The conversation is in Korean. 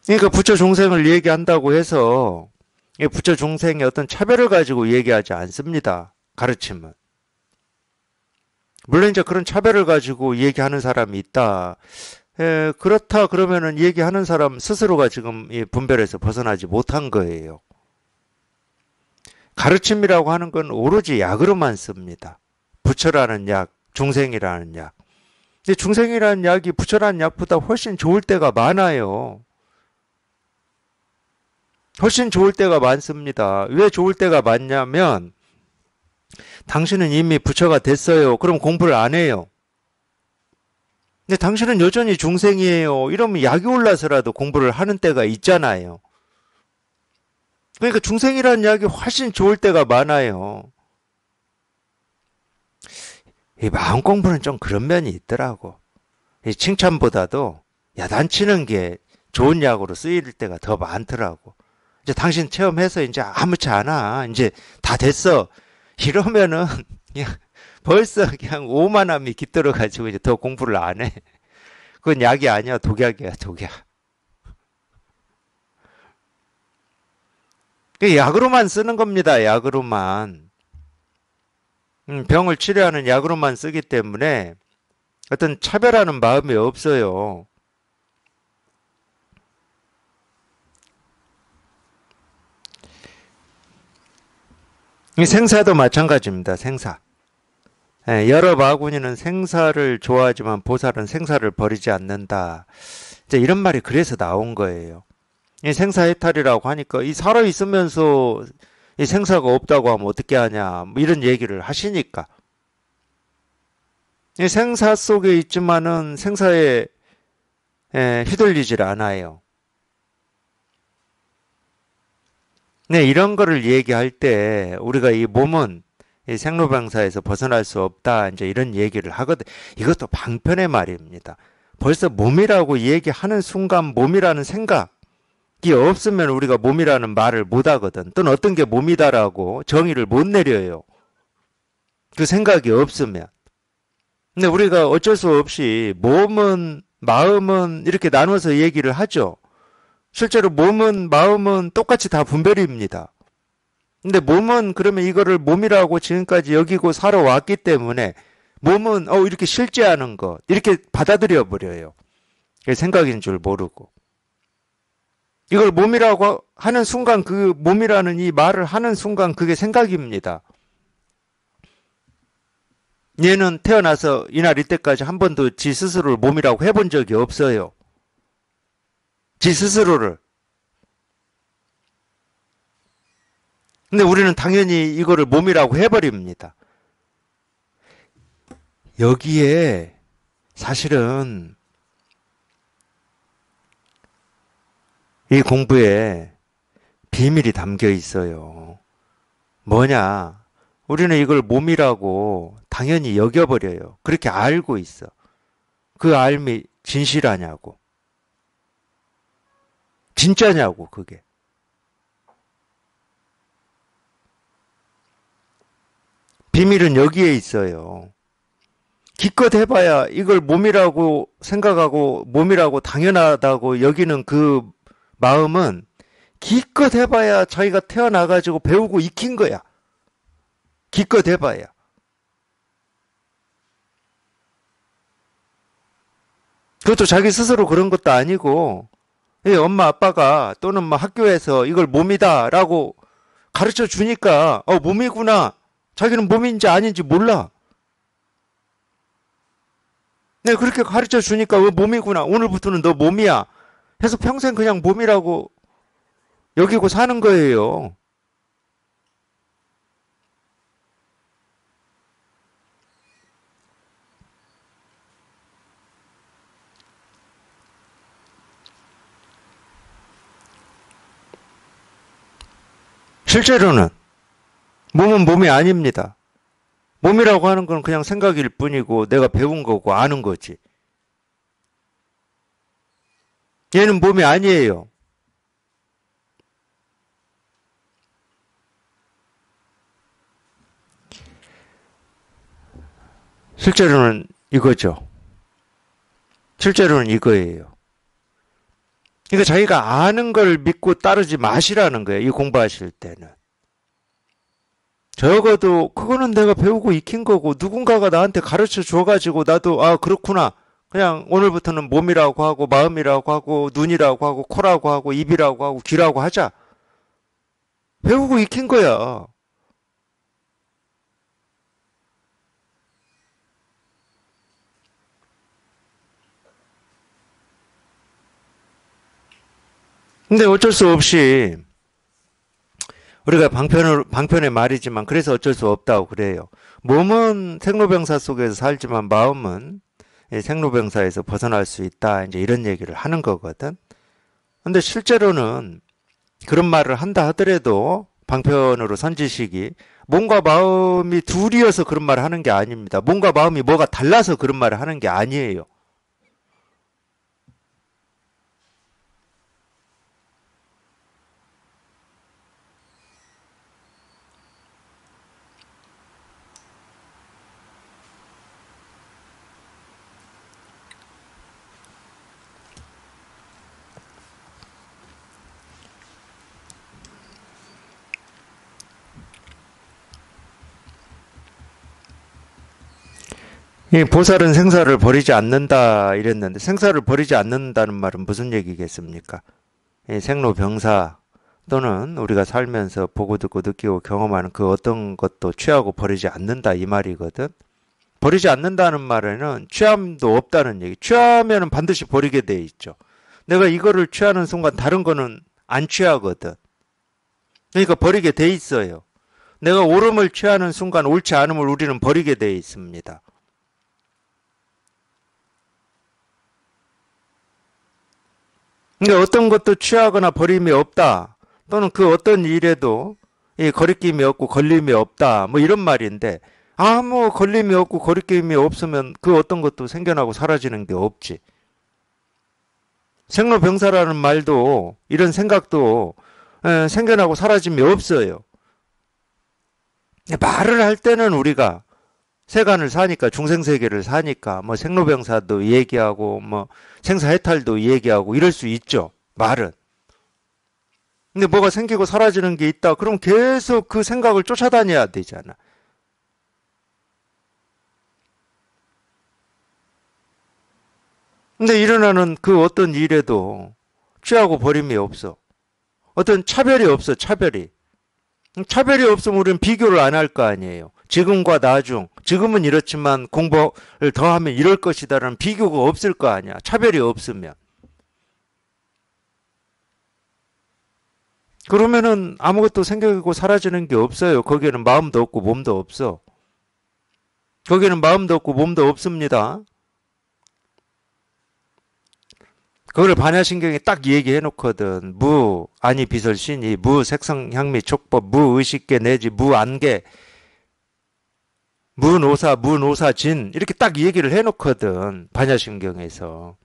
그러니까 부처 중생을 얘기한다고 해서 이 부처 중생의 어떤 차별을 가지고 얘기하지 않습니다. 가르침은. 물론 이제 그런 차별을 가지고 얘기하는 사람이 있다. 그렇다 그러면은 얘기하는 사람 스스로가 지금 이 분별에서 벗어나지 못한 거예요. 가르침이라고 하는 건 오로지 약으로만 씁니다. 부처라는 약, 중생이라는 약. 근데 중생이라는 약이 부처라는 약보다 훨씬 좋을 때가 많아요. 훨씬 좋을 때가 많습니다. 왜 좋을 때가 많냐면 당신은 이미 부처가 됐어요. 그럼 공부를 안 해요. 근데 당신은 여전히 중생이에요. 이러면 약이 올라서라도 공부를 하는 때가 있잖아요. 그러니까 중생이라는 약이 훨씬 좋을 때가 많아요. 이 마음 공부는 좀 그런 면이 있더라고. 이 칭찬보다도 야단치는 게 좋은 약으로 쓰일 때가 더 많더라고. 이제 당신 체험해서 이제 아무렇지 않아. 이제 다 됐어. 이러면은 그냥 벌써 그냥 오만함이 깃들어가지고 이제 더 공부를 안 해. 그건 약이 아니야. 독약이야, 독약. 그 약으로만 쓰는 겁니다. 약으로만. 병을 치료하는 약으로만 쓰기 때문에 어떤 차별하는 마음이 없어요. 이 생사도 마찬가지입니다. 생사. 여러 바구니는 생사를 좋아하지만 보살은 생사를 버리지 않는다. 이제 이런 말이 그래서 나온 거예요. 이 생사해탈이라고 하니까 이 살아 있으면서 이 생사가 없다고 하면 어떻게 하냐 뭐 이런 얘기를 하시니까 이 생사 속에 있지만은 생사에 휘둘리질 않아요. 네, 이런 거를 얘기할 때 우리가 이 몸은 이 생로병사에서 벗어날 수 없다 이제 이런 얘기를 하거든. 이것도 방편의 말입니다. 벌써 몸이라고 얘기하는 순간 몸이라는 생각 이 없으면 우리가 몸이라는 말을 못 하거든. 또는 어떤 게 몸이다라고 정의를 못 내려요. 그 생각이 없으면. 근데 우리가 어쩔 수 없이 몸은, 마음은 이렇게 나눠서 얘기를 하죠. 실제로 몸은, 마음은 똑같이 다 분별입니다. 근데 몸은 그러면 이거를 몸이라고 지금까지 여기고 살아왔기 때문에 몸은, 이렇게 실제하는 것, 이렇게 받아들여 버려요. 생각인 줄 모르고. 이걸 몸이라고 하는 순간 그 몸이라는 이 말을 하는 순간 그게 생각입니다. 얘는 태어나서 이날 이때까지 한 번도 지 스스로를 몸이라고 해본 적이 없어요. 지 스스로를. 근데 우리는 당연히 이거를 몸이라고 해버립니다. 여기에 사실은 이 공부에 비밀이 담겨 있어요. 뭐냐? 우리는 이걸 몸이라고 당연히 여겨버려요. 그렇게 알고 있어. 그 알미 진실하냐고. 진짜냐고, 그게. 비밀은 여기에 있어요. 기껏 해봐야 이걸 몸이라고 생각하고 몸이라고 당연하다고 여기는 그 마음은 기껏 해봐야 자기가 태어나가지고 배우고 익힌 거야. 기껏 해봐야. 그것도 자기 스스로 그런 것도 아니고 엄마 아빠가 또는 뭐 학교에서 이걸 몸이다라고 가르쳐 주니까 몸이구나. 자기는 몸인지 아닌지 몰라. 네, 그렇게 가르쳐 주니까 몸이구나. 오늘부터는 너 몸이야. 해서 평생 그냥 몸이라고 여기고 사는 거예요. 실제로는 몸은 몸이 아닙니다. 몸이라고 하는 건 그냥 생각일 뿐이고 내가 배운 거고 아는 거지. 얘는 몸이 아니에요. 실제로는 이거죠. 실제로는 이거예요. 그러니까 자기가 아는 걸 믿고 따르지 마시라는 거예요. 이 공부하실 때는. 적어도 그거는 내가 배우고 익힌 거고 누군가가 나한테 가르쳐 줘가지고 나도 아 그렇구나. 그냥 오늘부터는 몸이라고 하고 마음이라고 하고 눈이라고 하고 코라고 하고 입이라고 하고 귀라고 하자. 배우고 익힌 거야. 근데 어쩔 수 없이 우리가 방편의 말이지만 그래서 어쩔 수 없다고 그래요. 몸은 생로병사 속에서 살지만 마음은 생로병사에서 벗어날 수 있다. 이제 이런 얘기를 하는 거거든. 근데 실제로는 그런 말을 한다 하더라도 방편으로 선지식이 몸과 마음이 둘이어서 그런 말을 하는 게 아닙니다. 몸과 마음이 뭐가 달라서 그런 말을 하는 게 아니에요. 이 보살은 생사를 버리지 않는다 이랬는데 생사를 버리지 않는다는 말은 무슨 얘기겠습니까? 이 생로병사 또는 우리가 살면서 보고 듣고 느끼고 경험하는 그 어떤 것도 취하고 버리지 않는다 이 말이거든. 버리지 않는다는 말에는 취함도 없다는 얘기. 취하면은 반드시 버리게 돼 있죠. 내가 이거를 취하는 순간 다른 거는 안 취하거든. 그러니까 버리게 돼 있어요. 내가 옳음을 취하는 순간 옳지 않음을 우리는 버리게 돼 있습니다. 그러니까 어떤 것도 취하거나 버림이 없다. 또는 그 어떤 일에도 이 거리낌이 없고 걸림이 없다. 뭐 이런 말인데 아무 걸림이 없고 거리낌이 없으면 그 어떤 것도 생겨나고 사라지는 게 없지. 생로병사라는 말도 이런 생각도 생겨나고 사라짐이 없어요. 말을 할 때는 우리가 세간을 사니까 중생세계를 사니까 뭐 생로병사도 얘기하고 뭐 생사해탈도 얘기하고 이럴 수 있죠. 말은. 근데 뭐가 생기고 사라지는 게 있다. 그럼 계속 그 생각을 쫓아다녀야 되잖아. 근데 일어나는 그 어떤 일에도 취하고 버림이 없어. 어떤 차별이 없어, 차별이. 차별이 없으면 우리는 비교를 안 할 거 아니에요. 지금과 나중, 지금은 이렇지만 공부를 더 하면 이럴 것이다라는 비교가 없을 거 아니야. 차별이 없으면. 그러면은 아무것도 생기고 사라지는 게 없어요. 거기에는 마음도 없고 몸도 없어. 거기에는 마음도 없고 몸도 없습니다. 그걸 반야신경에 딱 얘기해 놓거든. 무, 아니 비설신이, 무 색성향미 촉법, 무 의식계 내지 무 안계, 무노사, 무노사진 이렇게 딱 얘기를 해 놓거든. 반야신경에서.